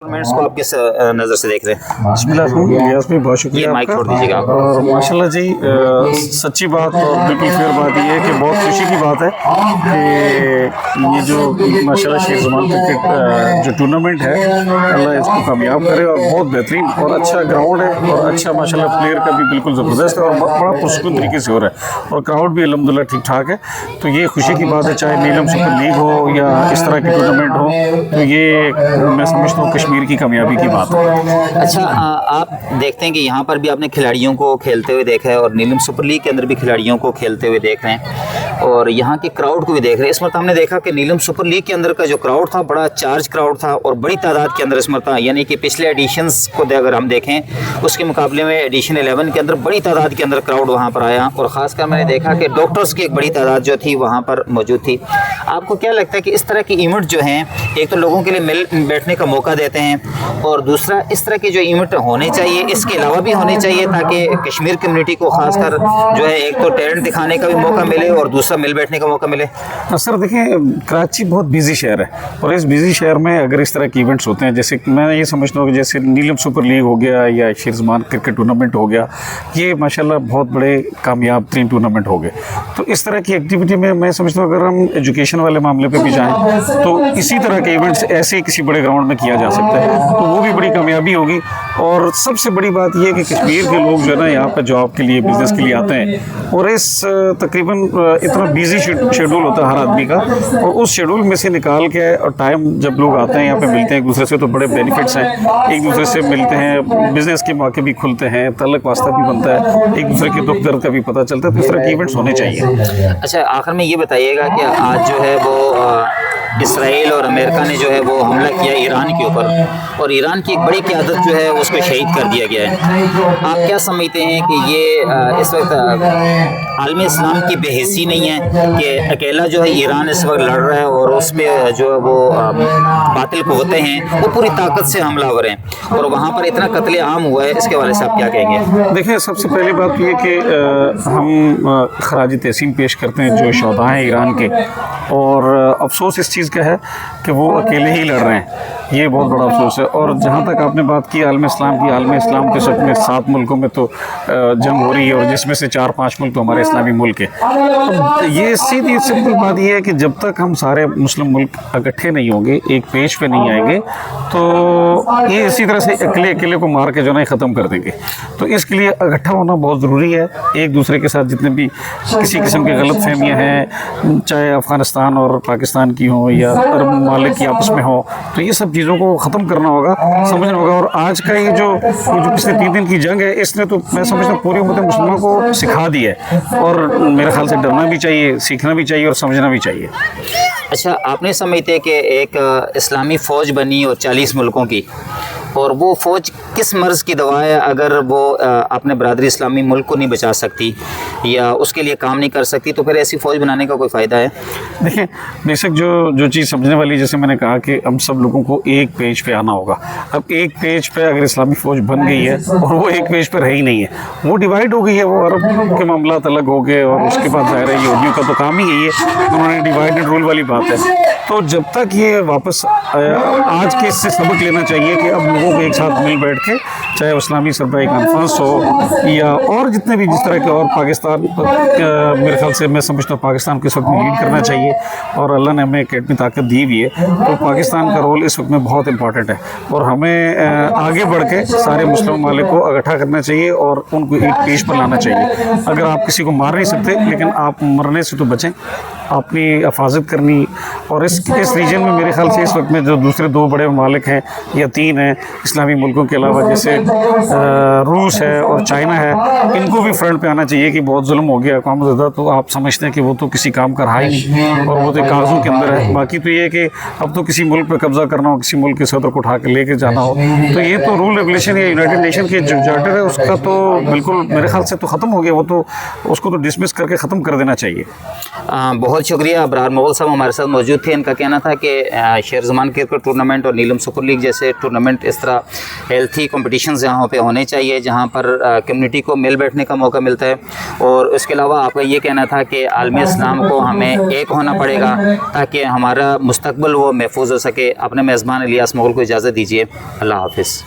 Tournaments को आप किस नज़र से देख रहे हैं? बिस्मिल्लाह भाई, बहुत शुक्रिया ये माइक आपका। छोड़ दीजिएगा आप। और माशाल्लाह जी, सच्ची बात और बिल्कुल फेयर बात ये है कि बहुत खुशी की बात है कि ये जो माशाल्लाह शेख ज़मान क्रिकेट जो टूर्नामेंट है, अल्लाह इसको कामयाब करे। और बहुत बेहतरीन और अच्छा ग्राउंड है और अच्छा माशाल्लाह प्लेयर का भी बिल्कुल ज़बरदस्त है और बड़ा पुरसकून तरीके से हो रहा है और क्राउड भी अल्हम्दुलिल्लाह ठीक ठाक है। तो ये खुशी की बात है, चाहे नीलम सुपर लीग हो या इस तरह की टूर्नामेंट हो, तो ये मैं समझता हूँ कश्मीर की कामयाबी की बात है। अच्छा, आप देखते हैं कि यहाँ पर भी आपने खिलाड़ियों को खेलते हुए देखा है और नीलम सुपर लीग के अंदर भी खिलाड़ियों को खेलते हुए देख रहे हैं और यहाँ के क्राउड को भी देख रहे हैं। इस मरतबा हमने देखा कि नीलम सुपर लीग के अंदर का जो क्राउड था बड़ा चार्ज क्राउड था और बड़ी तादाद के अंदर इस मरतबा, यानी कि पिछले एडिशंस को अगर हम देखें उसके मुकाबले में एडिशन 11 के अंदर बड़ी तादाद के अंदर क्राउड वहाँ पर आया और ख़ासकर मैंने देखा कि डॉक्टर्स की एक बड़ी तादाद जो थी वहाँ पर मौजूद थी। आपको क्या लगता है कि इस तरह की इवेंट जो हैं, एक तो लोगों के लिए मिल बैठने का मौका देते हैं और दूसरा इस तरह के जो इवेंट होने चाहिए इसके अलावा भी होने चाहिए ताकि कश्मीर कम्युनिटी को खासकर जो है एक तो टैलेंट दिखाने का भी मौका मिले और दूसरा मिल बैठने का मौका मिले? सर देखें, कराची बहुत बिजी शहर है और इस बिजी शहर में अगर इस तरह के इवेंट्स होते हैं, जैसे मैं ये समझता हूँ कि जैसे नीलम सुपर लीग हो गया या शेख ज़मान क्रिकेट टूर्नामेंट हो गया, ये माशाल्लाह बहुत बड़े कामयाब तरीन टूर्नामेंट हो गए। तो इस तरह की एक्टिविटी में मैं समझता हूँ अगर हम एजुकेशन वाले मामले पे भी जाएँ तो इसी तरह के इवेंट्स ऐसे ही किसी बड़े ग्राउंड में किया जा सकता है, तो वो भी बड़ी कामयाबी होगी। और सबसे बड़ी बात यह है कि कश्मीर के लोग जो है ना यहाँ पर जॉब के लिए, बिज़नेस के लिए आते हैं और इस तकरीबन इतना बिजी शेड्यूल होता है हर आदमी का, और उस शेड्यूल में से निकाल के और टाइम जब लोग आते हैं यहाँ पे मिलते हैं एक दूसरे से, तो बड़े बेनिफिट्स हैं। एक दूसरे से मिलते हैं, बिज़नेस के मौके भी खुलते हैं, तल्लक वास्ता भी बनता है, एक दूसरे के दुख दर्द का भी पता चलता है। तो इस तरह के इवेंट्स होने चाहिए। अच्छा, आखिर में ये बताइएगा कि आज जो है वो इसराइल और अमेरिका ने जो है वो हमला किया ईरान के ऊपर और ईरान की एक बड़ी क़यादत जो है उसको शहीद कर दिया गया है। आप क्या समझते हैं कि ये इस वक्त आलम इस्लाम की बेहिसी नहीं है कि अकेला जो है ईरान इस वक्त लड़ रहा है और उसमें जो है वो बातिल क़ुव्वतें हैं वो पूरी ताकत से हमलावर हैं और वहाँ पर इतना कत्ले आम हुआ है, इसके बारे से आप क्या कहेंगे? देखिए, सबसे पहली बात ये कि हम खराज तहसीन पेश करते हैं जो शोधा हैं ईरान के, और अफसोस इस चीज़ का है कि वो अकेले ही लड़ रहे हैं, ये बहुत बड़ा अफसोस है। और जहाँ तक आपने बात की आलम इस्लाम की, आलम इस्लाम के सब में 7 मुल्कों में तो जंग हो रही है और जिसमें से 4-5 मुल्क तो हमारे इस्लामी मुल्क है। तो ये सीधी सिंपल बात ये है कि जब तक हम सारे मुस्लिम मुल्क इकट्ठे नहीं होंगे, एक पेज पे नहीं आएंगे, तो ये इसी तरह से अकेले अकेले को मार के जो है ख़त्म कर देंगे। तो इसके लिए इकट्ठा होना बहुत ज़रूरी है। एक दूसरे के साथ जितने भी किसी किस्म की गलत फहमियाँ हैं, चाहे अफ़गानिस्तान और पाकिस्तान की हो या अरब ममालिक की आपस में हो, तो ये सब चीज़ों को ख़त्म करना होगा, समझना होगा। और आज का ये जो पिछले 3 दिन की जंग है, इसने तो मैं समझता हूँ पूरी उम्मत मुसलमान को सिखा दिया है और मेरे ख्याल से डरना भी चाहिए, सीखना भी चाहिए और समझना भी चाहिए। अच्छा, आपने समझते कि एक इस्लामी फ़ौज बनी और 40 मुल्कों की, और वो फ़ौज किस मर्ज़ की दवा है अगर वो अपने बरादरी इस्लामी मुल्क को नहीं बचा सकती या उसके लिए काम नहीं कर सकती, तो फिर ऐसी फ़ौज बनाने का कोई फ़ायदा है? देखिए, बेशक जो चीज़ समझने वाली, जैसे मैंने कहा कि हम सब लोगों को एक पेज पे आना होगा। अब एक पेज पे अगर इस्लामी फ़ौज बन गई है और वो एक पेज पर रह ही नहीं है, वो डिवाइड हो गई है, वो अरब के मामला अलग हो गए और उसके बाद ज़ाहिर है यहूदियों का तो काम ही यही है, उन्होंने डिवाइड एंड रूल वाली बात है। तो जब तक ये वापस आज के इससे सबक लेना चाहिए कि अब लोगों को एक साथ मिल बैठ के, चाहे इस्लामी सरबराही कॉन्फ्रेंस हो या और जितने भी जिस तरह के, और पाकिस्तान मेरे ख्याल से मैं समझता हूँ पाकिस्तान को इस वक्त में लीड करना चाहिए और अल्लाह ने हमें एक एटमी ताकत दी भी है, तो पाकिस्तान का रोल इस वक्त में बहुत इंपॉर्टेंट है और हमें आगे बढ़ के सारे मुस्लिम ममालिक को इकट्ठा करना चाहिए और उनको एक पेज पर लाना चाहिए। अगर आप किसी को मार नहीं सकते, लेकिन आप मरने से तो बचें, अपनी हिफाजत करनी। और इस रीजन में मेरे ख्याल से इस वक्त में जो दूसरे 2 बड़े ममालिक हैं या 3 हैं इस्लामी मुल्कों के अलावा, जैसे रूस है और चाइना है, इनको भी फ्रंट पे आना चाहिए कि बहुत जुल्म हो गया अक़वाम मुत्तहिदा, तो आप समझते हैं कि वो तो किसी काम का रहा ही नहीं और वो तो कागज़ों के अंदर है। बाकी तो ये है कि अब तो किसी मुल्क पे कब्ज़ा करना हो, किसी मुल्क के सदर को उठा के लेके जाना हो, तो ये तो रूल रेगुलेशन या यूनाइटेड नेशन के जो चार्टर है उसका तो बिल्कुल मेरे ख्याल से तो ख़त्म हो गया, वो तो उसको तो डिसमिस करके ख़त्म कर देना चाहिए। बहुत शुक्रिया। अबरार मुग़ल साहब हमारे साथ मौजूद موجود تھے. ان کا کہنا تھا کہ شیر زمان کرکٹ ٹورنامنٹ اور نیلم سپر لیگ جیسے ٹورنامنٹ اس طرح ہیلتھی کمپٹیشنز یہاں پہ ہونے چاہیے جہاں پر کمیونٹی کو مل بیٹھنے کا موقع ملتا ہے. اور اس کے علاوہ آپ کا یہ کہنا تھا کہ عالم اسلام کو ہمیں ایک ہونا پڑے گا تاکہ ہمارا مستقبل وہ محفوظ ہو سکے. اپنے میزبان الیاس مغل کو اجازت دیجیے. اللہ حافظ.